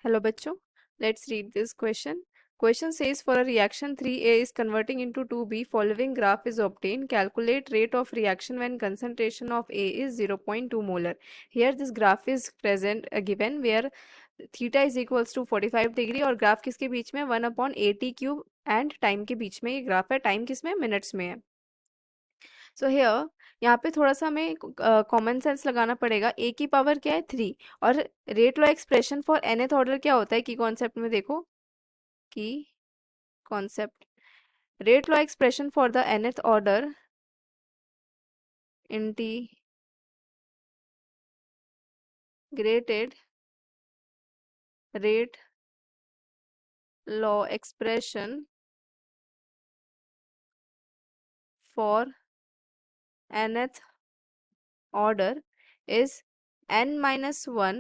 Hello बच्चों, let's read this question. Question says for a reaction 3A is converting into 2B, following graph is obtained. Calculate rate of reaction when concentration of A is 0.2 molar. Here this graph is present given where theta is equals to 45 degree और graph किसके बीच में 1/AT cube and time के बीच में ये graph है. Time किस में minutes में है. सो हेयर यहाँ पे थोड़ा सा हमें कॉमन सेंस लगाना पड़ेगा. ए की पावर क्या है 3 और rate law expression for nth order क्या होता है की कॉन्सेप्ट में देखो की concept rate law expression for the nth order integrated rate law expression for nth order is n-1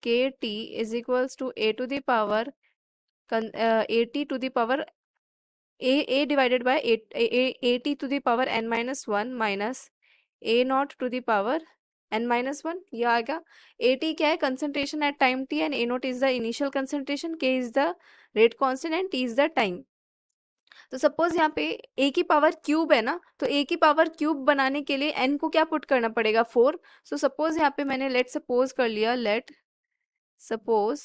kt is equals to a to the power at to the power a divided by at to the power n-1 minus a naught to the power n-1. ये आ गया. at क्या है concentration at time t and a naught is the initial concentration, k is the rate constant and t is the time. तो suppose यहाँ पे a की power cube है ना, तो a की पावर क्यूब बनाने के लिए n को क्या पुट करना पड़ेगा 4. सो सपोज यहाँ पे मैंने लेट सपोज कर लिया, let suppose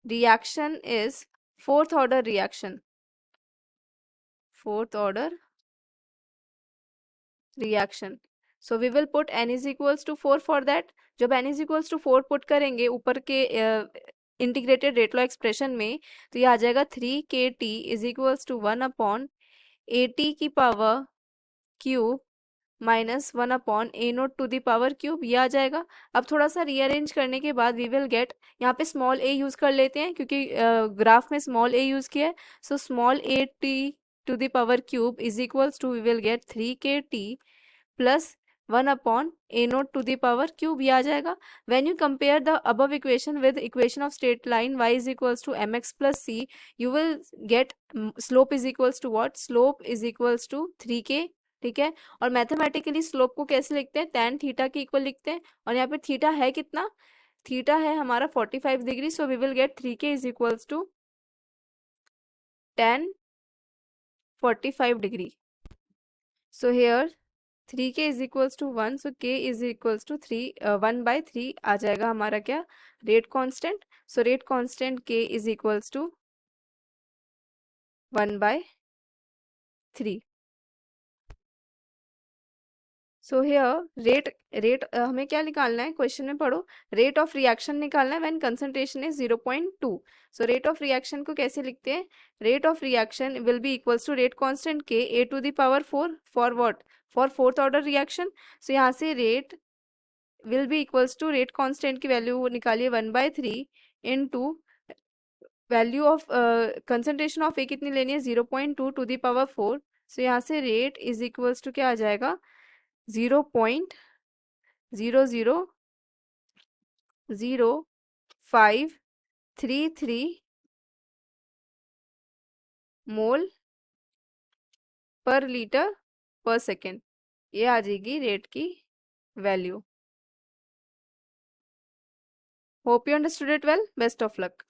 reaction is fourth order reaction, fourth order reaction. So we will put n is equals to 4 for that. जब n is equals to 4 put करेंगे ऊपर के इंटीग्रेटेड रेट लॉ एक्सप्रेशन में, तो ये आ जाएगा 3kt is equals to 1/AT की power cube minus 1/A0 to the power cube. ये आ जाएगा. अब थोड़ा सा रीअरेंज करने के बाद वी विल गेट, यहाँ पे स्मॉल a यूज कर लेते हैं क्योंकि ग्राफ में स्मॉल a यूज किया है. So small at to the power cube is equals to we will get 3kt plus 1/A0 to the power cube. ये आ जाएगा. When you compare the above equation with equation of straight line y is equals to mx plus c, you will get slope is equals to what, slope is equals to 3k. ठीक है. और mathematically slope को कैसे लिखते हैं, tan theta के equal लिखते हैं. और यहाँ पे थीटा है कितना, थीटा है हमारा 45 degree. So we will get 3k is equals to tan 45 degree. So here 3k is equals to 1, so k is equals to 1/3 आ जाएगा हमारा क्या, rate constant. So rate constant k is equals to 1/3. So here rate हमें क्या निकालना है, question में पढ़ो, रेट ऑफ रिएक्शन निकालना है when concentration is 0.2. So rate of reaction को कैसे लिखते हैं, rate of reaction will be equals to rate constant के a to the power 4 for what, for fourth order reaction. So यहाँ से rate will be equals to rate constant की value निकालिए 1/3 into value of concentration of A कितनी लेनी है 0.2 to the power 4. सो यहाँ से रेट इज इक्वल्स टू क्या आ जाएगा 0.000533 मोल पर लीटर पर सेकेंड. ये आ जाएगी रेट की value. Hope you understood it well. Best of luck.